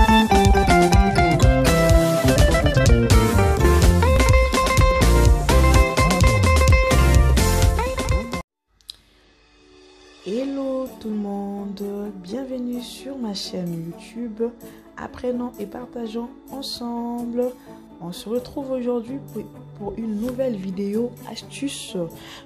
Hello tout le monde, bienvenue sur ma chaîne YouTube. Apprenons et partageons ensemble. On se retrouve aujourd'hui pour une nouvelle vidéo astuce.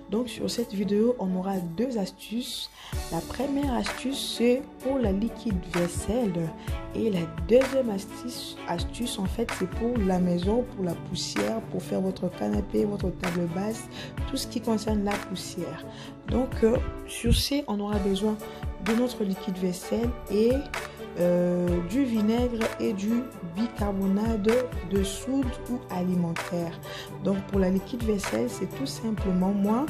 Donc sur cette vidéo, on aura deux astuces. La première astuce, c'est pour la liquide vaisselle. Et la deuxième astuce en fait, c'est pour la maison, pour la poussière, pour faire votre canapé, votre table basse, tout ce qui concerne la poussière. Donc sur ce, on aura besoin de notre liquide vaisselle et du vinaigre et du bicarbonate de soude ou alimentaire. Donc pour la liquide vaisselle, c'est tout simplement, moi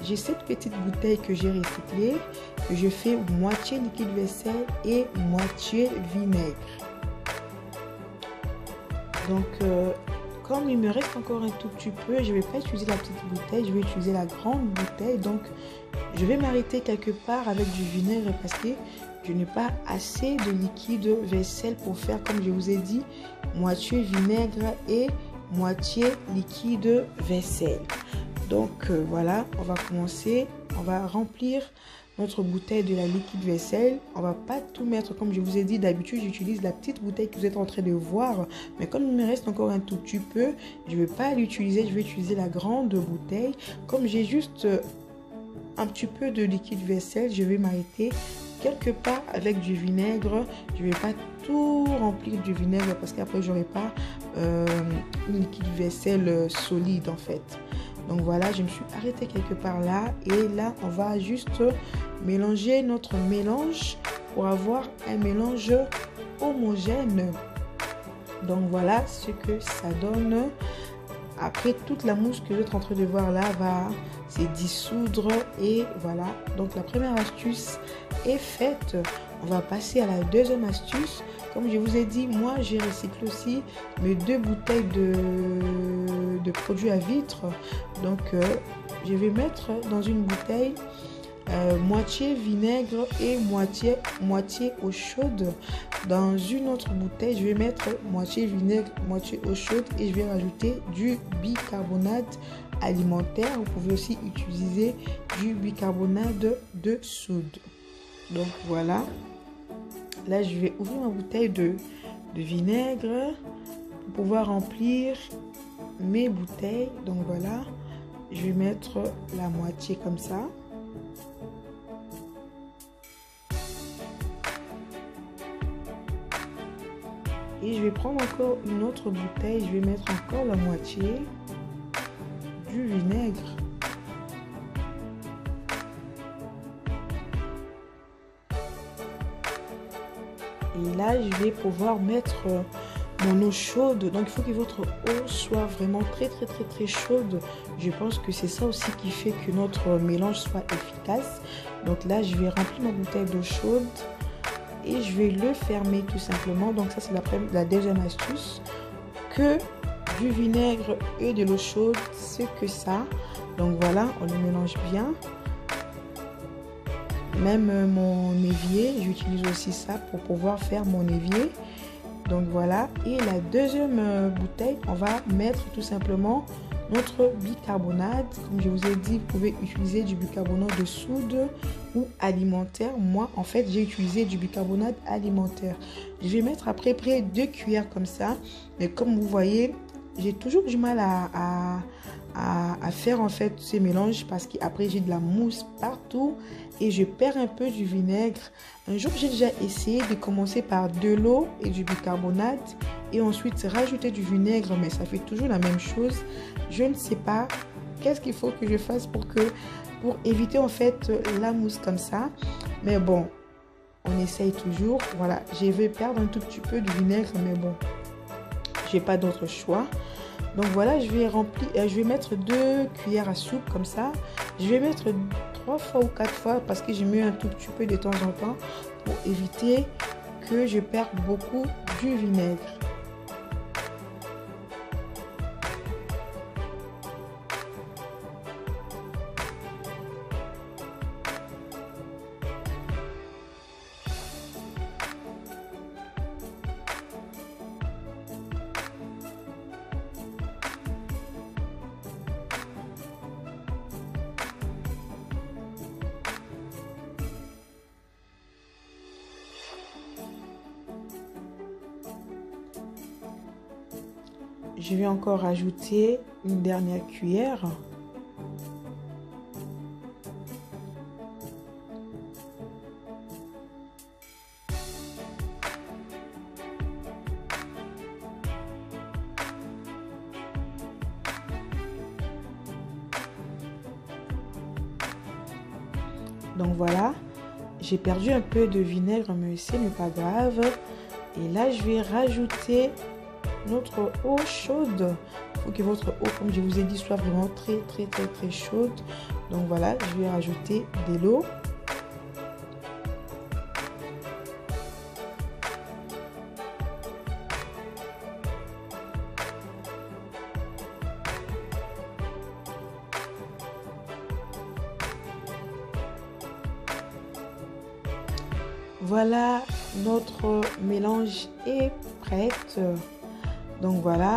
j'ai cette petite bouteille que j'ai recyclée, que je fais moitié liquide vaisselle et moitié vinaigre. Donc comme il me reste encore un tout petit peu, je ne vais pas utiliser la petite bouteille, je vais utiliser la grande bouteille. Donc je vais m'arrêter quelque part avec du vinaigre parce que je n'ai pas assez de liquide vaisselle pour faire, comme je vous ai dit, moitié vinaigre et moitié liquide vaisselle. Donc voilà, on va commencer. On va remplir notre bouteille de la liquide vaisselle. On va pas tout mettre comme je vous ai dit. D'habitude, j'utilise la petite bouteille que vous êtes en train de voir. Mais comme il me reste encore un tout petit peu, je ne vais pas l'utiliser. Je vais utiliser la grande bouteille. Comme j'ai juste un petit peu de liquide vaisselle, je vais m'arrêter quelque part avec du vinaigre. Je ne vais pas tout remplir du vinaigre parce qu'après j'aurai pas une liquide vaisselle solide en fait. Donc voilà, je me suis arrêtée quelque part là et là on va juste mélanger notre mélange pour avoir un mélange homogène. Donc voilà ce que ça donne. Après, toute la mousse que vous êtes en train de voir là va se dissoudre et voilà. Donc la première astuce est faite. On va passer à la deuxième astuce. Comme je vous ai dit, moi j'ai recyclé aussi mes deux bouteilles de produits à vitre. Donc je vais mettre dans une bouteille moitié vinaigre et moitié eau chaude. Dans une autre bouteille, je vais mettre moitié vinaigre, moitié eau chaude et je vais rajouter du bicarbonate alimentaire. Vous pouvez aussi utiliser du bicarbonate de soude. Donc voilà. Là, je vais ouvrir ma bouteille de vinaigre pour pouvoir remplir mes bouteilles. Donc voilà, je vais mettre la moitié comme ça. Et je vais prendre encore une autre bouteille, je vais mettre encore la moitié du vinaigre. Et là, je vais pouvoir mettre mon eau chaude. Donc, il faut que votre eau soit vraiment très chaude. Je pense que c'est ça aussi qui fait que notre mélange soit efficace. Donc là, je vais remplir ma bouteille d'eau chaude. Et je vais le fermer tout simplement. Donc ça c'est la deuxième astuce. Que du vinaigre et de l'eau chaude, c'est que ça. Donc voilà, on le mélange bien. Même mon évier, j'utilise aussi ça pour pouvoir faire mon évier. Donc voilà. Et la deuxième bouteille, on va mettre tout simplement notre bicarbonate. Comme je vous ai dit, vous pouvez utiliser du bicarbonate de soude ou alimentaire. Moi, en fait, j'ai utilisé du bicarbonate alimentaire. Je vais mettre à peu près 2 cuillères comme ça. Mais comme vous voyez, j'ai toujours du mal à faire en fait ces mélanges parce qu'après j'ai de la mousse partout et je perds un peu du vinaigre. Un jour, j'ai déjà essayé de commencer par de l'eau et du bicarbonate et ensuite rajouter du vinaigre, mais ça fait toujours la même chose. Je ne sais pas qu'est-ce qu'il faut que je fasse pour éviter en fait la mousse comme ça. Mais bon, on essaye toujours. Voilà, je vais perdre un tout petit peu de vinaigre, mais bon, j'ai pas d'autre choix. Donc voilà, je vais mettre 2 cuillères à soupe comme ça. Je vais mettre 3 fois ou 4 fois parce que j'ai mis un tout petit peu de temps en temps pour éviter que je perde beaucoup du vinaigre. je vais encore rajouter une dernière cuillère. Donc voilà, j'ai perdu un peu de vinaigre, mais ce n'est pas grave. Et là, je vais rajouter notre eau chaude. Il faut que votre eau, comme je vous ai dit, soit vraiment très chaude. Donc voilà, je vais rajouter de l'eau. Voilà, notre mélange est prêt. Donc voilà,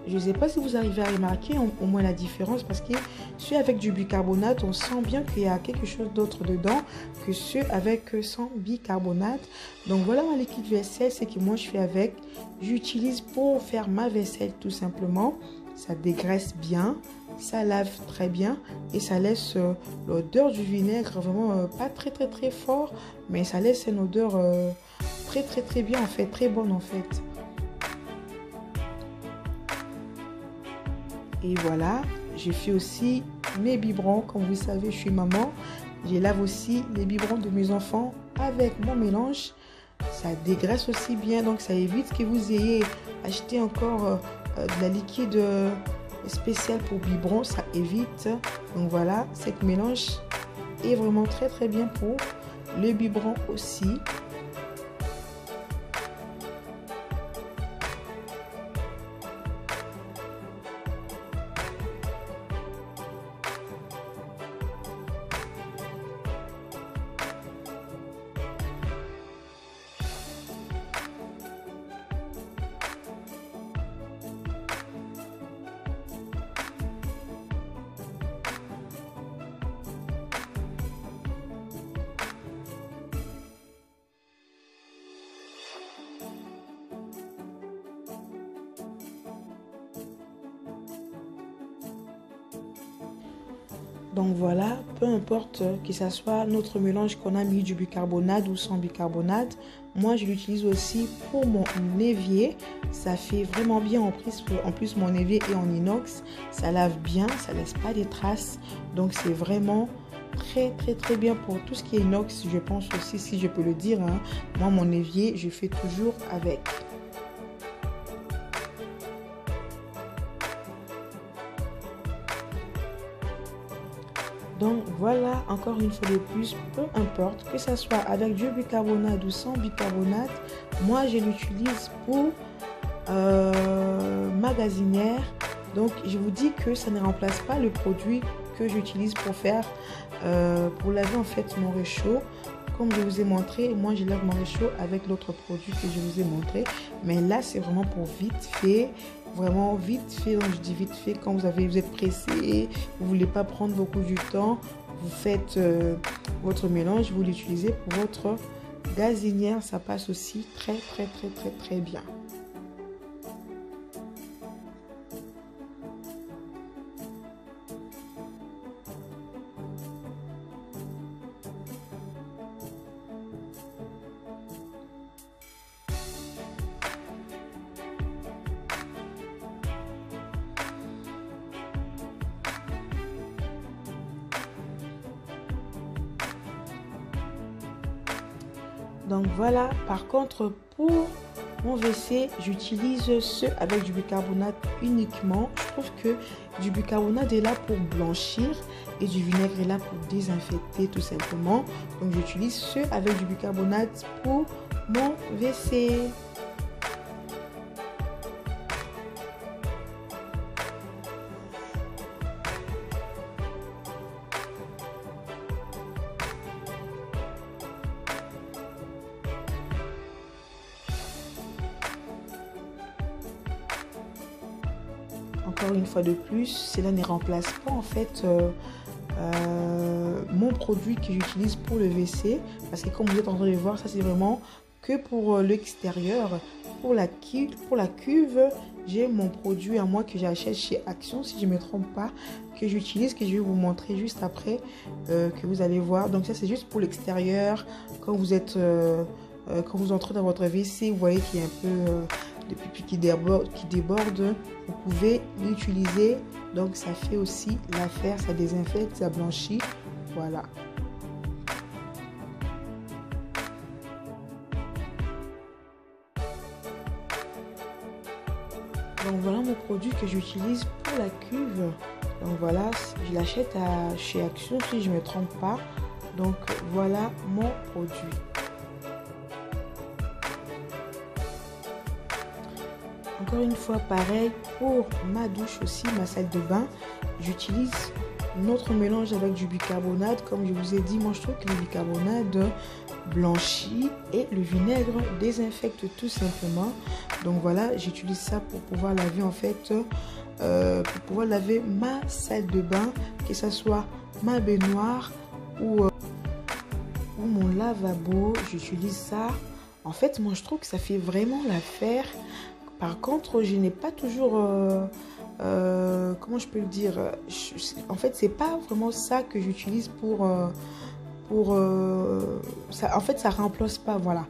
je ne sais pas si vous arrivez à remarquer au moins la différence, parce que ceux avec du bicarbonate, on sent bien qu'il y a quelque chose d'autre dedans que ceux avec sans bicarbonate. Donc voilà ma liquide vaisselle, c'est que moi je fais avec. J'utilise pour faire ma vaisselle tout simplement. Ça dégraisse bien, ça lave très bien et ça laisse l'odeur du vinaigre vraiment pas très fort, mais ça laisse une odeur très bien en fait, très bonne en fait. Et voilà, je fais aussi mes biberons. Comme vous savez, je suis maman. Je lave aussi les biberons de mes enfants avec mon mélange. Ça dégraisse aussi bien, donc ça évite que vous ayez acheté encore de la liquide spéciale pour biberon. Ça évite. Donc voilà, cette mélange est vraiment très bien pour le biberon aussi. Donc voilà, peu importe que ce soit notre mélange qu'on a mis du bicarbonate ou sans bicarbonate, moi je l'utilise aussi pour mon évier. Ça fait vraiment bien, en plus mon évier est en inox, ça lave bien, ça laisse pas des traces. Donc c'est vraiment très bien pour tout ce qui est inox, je pense aussi, si je peux le dire. Moi mon évier, je fais toujours avec. Donc voilà, encore une fois de plus, peu importe que ça soit avec du bicarbonate ou sans bicarbonate, moi je l'utilise pour magasinière. Donc je vous dis que ça ne remplace pas le produit que j'utilise pour faire, pour laver en fait mon réchaud. Comme je vous ai montré, moi je lave mon réchaud avec l'autre produit que je vous ai montré. Mais là c'est vraiment pour vite fait. Vraiment vite fait, donc je dis vite fait, quand vous êtes pressé, vous voulez pas prendre beaucoup du temps, vous faites votre mélange, vous l'utilisez pour votre gazinière, ça passe aussi très bien. Donc voilà, par contre pour mon WC, j'utilise ceux avec du bicarbonate uniquement. Je trouve que du bicarbonate est là pour blanchir et du vinaigre est là pour désinfecter tout simplement. Donc j'utilise ceux avec du bicarbonate pour mon WC. Encore une fois de plus, cela ne remplace pas en fait mon produit que j'utilise pour le WC, parce que comme vous êtes en train de voir, ça c'est vraiment que pour l'extérieur. Pour la cuve, j'ai mon produit à moi que j'achète chez Action, si je ne me trompe pas, que j'utilise, que je vais vous montrer juste après, que vous allez voir. Donc ça, c'est juste pour l'extérieur. Quand vous êtes, quand vous entrez dans votre WC, vous voyez qu'il y a un peu de pipi qui déborde. Vous pouvez l'utiliser. Donc ça fait aussi l'affaire, ça désinfecte, ça blanchit. Voilà. Donc voilà mon produit que j'utilise pour la cuve. Donc voilà, je l'achète chez Action si je ne me trompe pas. Donc voilà mon produit. Encore une fois, pareil pour ma douche aussi, ma salle de bain. J'utilise notre mélange avec du bicarbonate. Comme je vous ai dit, moi je trouve que le bicarbonate blanchit et le vinaigre désinfecte tout simplement. Donc voilà, j'utilise ça pour pouvoir laver en fait, pour pouvoir laver ma salle de bain, que ce soit ma baignoire ou mon lavabo. J'utilise ça. En fait, moi je trouve que ça fait vraiment l'affaire. Par contre, je n'ai pas toujours, comment je peux le dire, en fait, c'est pas vraiment ça que j'utilise ça, en fait, ça remplace pas, voilà.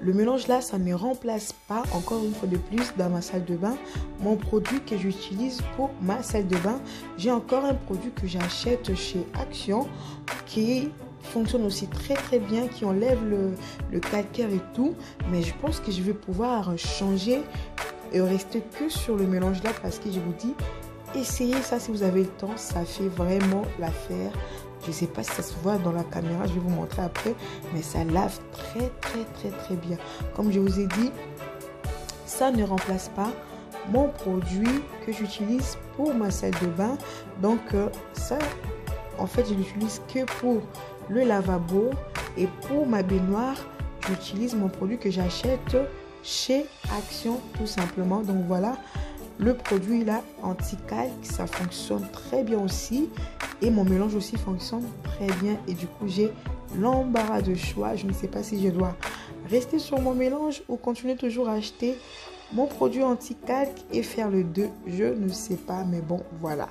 Le mélange là, ça ne remplace pas, encore une fois de plus, dans ma salle de bain, mon produit que j'utilise pour ma salle de bain. J'ai encore un produit que j'achète chez Action qui fonctionne aussi très bien, qui enlève le calcaire et tout. Mais je pense que je vais pouvoir changer et rester que sur le mélange là, parce que je vous dis, essayez ça si vous avez le temps, ça fait vraiment l'affaire. Je ne sais pas si ça se voit dans la caméra, je vais vous montrer après, mais ça lave très bien. Comme je vous ai dit, ça ne remplace pas mon produit que j'utilise pour ma salle de bain. Donc ça, en fait, je l'utilise que pour le lavabo, et pour ma baignoire, j'utilise mon produit que j'achète chez Action tout simplement. Donc voilà, le produit là anti-calque, ça fonctionne très bien aussi, et mon mélange aussi fonctionne très bien, et du coup j'ai l'embarras de choix. Je ne sais pas si je dois rester sur mon mélange ou continuer toujours à acheter mon produit anti-calque et faire le 2, je ne sais pas, mais bon, voilà.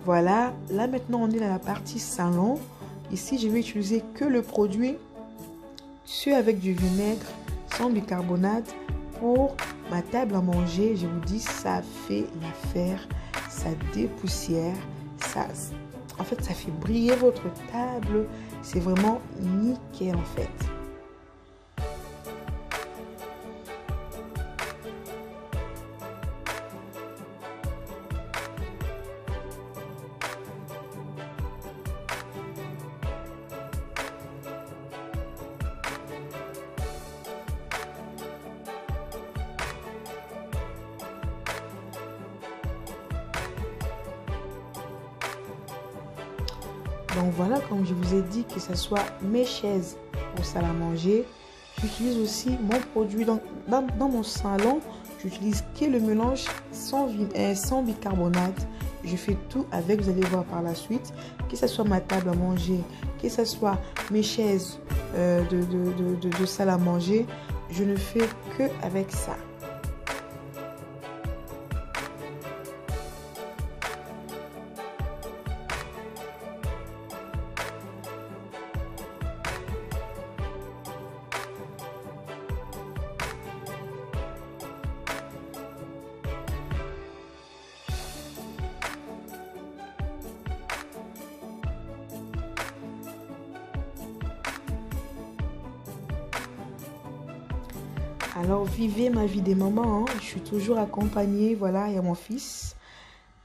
Voilà, là maintenant on est dans la partie salon. Ici je vais utiliser que le produit avec du vinaigre sans bicarbonate pour ma table à manger. Je vous dis, ça fait l'affaire, ça dépoussière, ça, en fait ça fait briller votre table, c'est vraiment nickel en fait. Donc voilà, comme je vous ai dit, que ce soit mes chaises pour salle à manger, j'utilise aussi mon produit dans mon salon. J'utilise que le mélange sans bicarbonate. Je fais tout avec, vous allez voir par la suite. Que ce soit ma table à manger, que ce soit mes chaises de salle à manger, je ne fais que avec ça. Alors, vivez ma vie des mamans, hein. Je suis toujours accompagnée. Voilà, il y a mon fils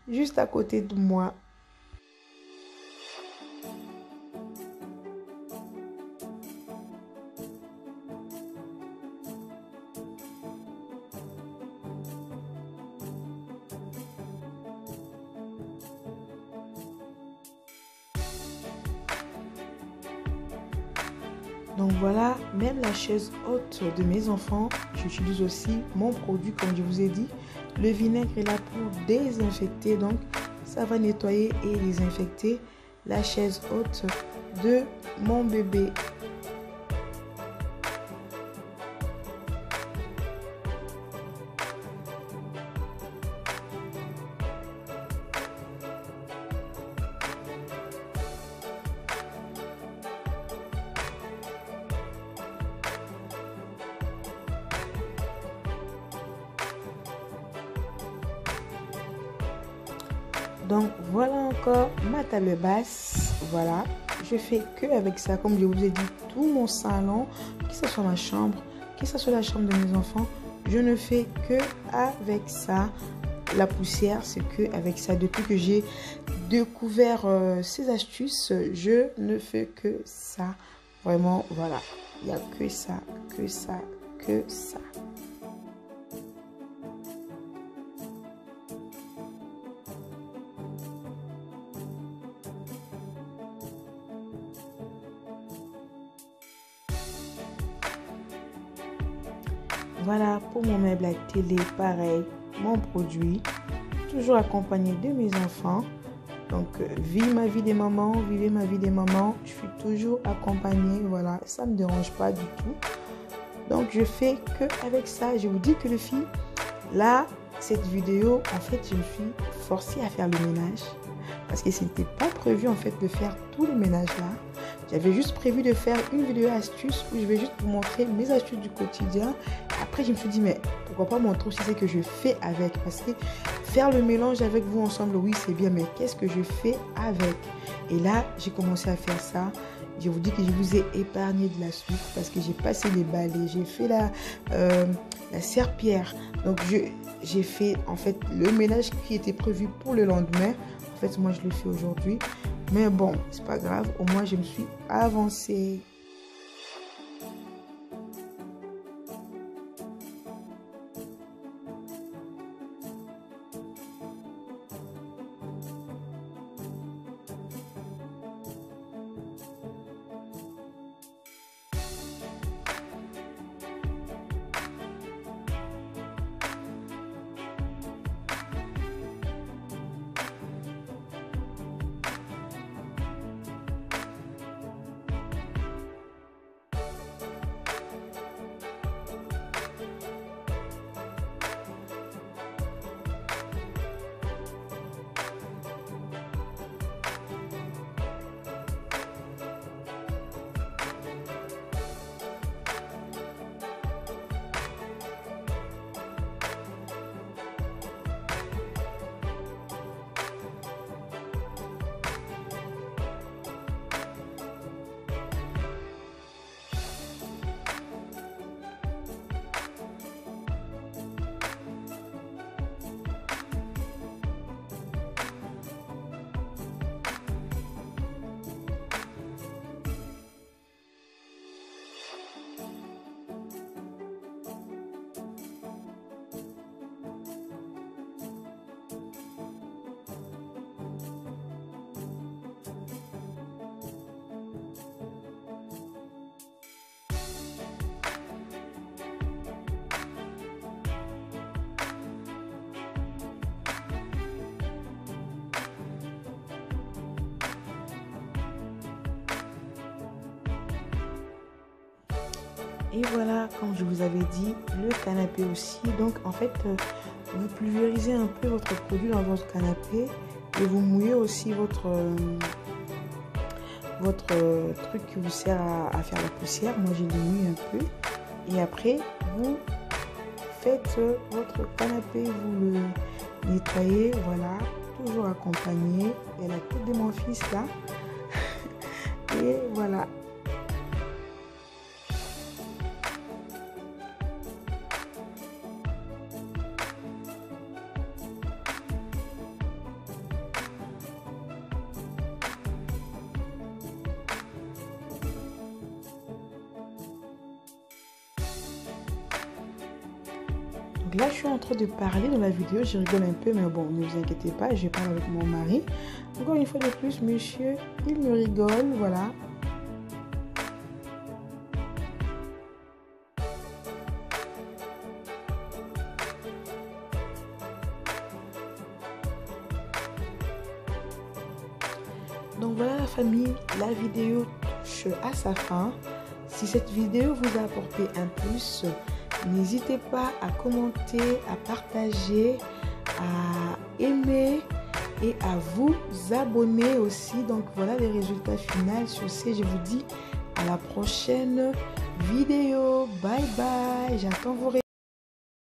juste à côté de moi. Donc voilà, même la chaise haute de mes enfants, j'utilise aussi mon produit, comme je vous ai dit. Le vinaigre est là pour désinfecter, donc ça va nettoyer et désinfecter la chaise haute de mon bébé. Donc voilà encore ma table basse. Voilà, je fais que avec ça, comme je vous ai dit, tout mon salon, que ce soit ma chambre, que ce soit la chambre de mes enfants, je ne fais que avec ça. La poussière, c'est que avec ça. Depuis que j'ai découvert ces astuces, je ne fais que ça. Vraiment, voilà, il n'y a que ça, que ça, que ça. Voilà pour mon meuble à télé, pareil, mon produit, toujours accompagné de mes enfants. Donc, vivez ma vie des mamans, vivez ma vie des mamans. Je suis toujours accompagnée, voilà, ça ne me dérange pas du tout. Donc, je fais que avec ça. Je vous dis que les filles, là, cette vidéo, en fait, je me suis forcée à faire le ménage. Parce que ce n'était pas prévu, en fait, de faire tout le ménage là. J'avais juste prévu de faire une vidéo astuce où je vais juste vous montrer mes astuces du quotidien. Après, je me suis dit, mais pourquoi pas montrer aussi ce que je fais avec? Parce que faire le mélange avec vous ensemble, oui, c'est bien, mais qu'est-ce que je fais avec? Et là, j'ai commencé à faire ça. Je vous dis que je vous ai épargné de la suite parce que j'ai passé les balais, j'ai fait la serpillière. Donc, j'ai fait, en fait, le ménage qui était prévu pour le lendemain. En fait, moi, je le fais aujourd'hui. Mais bon, c'est pas grave. Au moins, je me suis avancée. Et voilà, comme je vous avais dit, le canapé aussi. Donc, en fait, vous pulvérisez un peu votre produit dans votre canapé et vous mouillez aussi votre truc qui vous sert à faire la poussière. Moi, j'ai mouillé un peu. Et après, vous faites votre canapé, vous le nettoyez, voilà, toujours accompagné. Il y a la tête de mon fils là. Et voilà. Donc là, je suis en train de parler dans la vidéo, je rigole un peu, mais bon, ne vous inquiétez pas, je parle avec mon mari. Encore une fois de plus, monsieur, il me rigole, voilà. Donc voilà la famille, la vidéo touche à sa fin. Si cette vidéo vous a apporté un plus, n'hésitez pas à commenter, à partager, à aimer et à vous abonner aussi. Donc voilà les résultats finaux. Sur ce, je vous dis à la prochaine vidéo. Bye bye. J'attends vos réactions.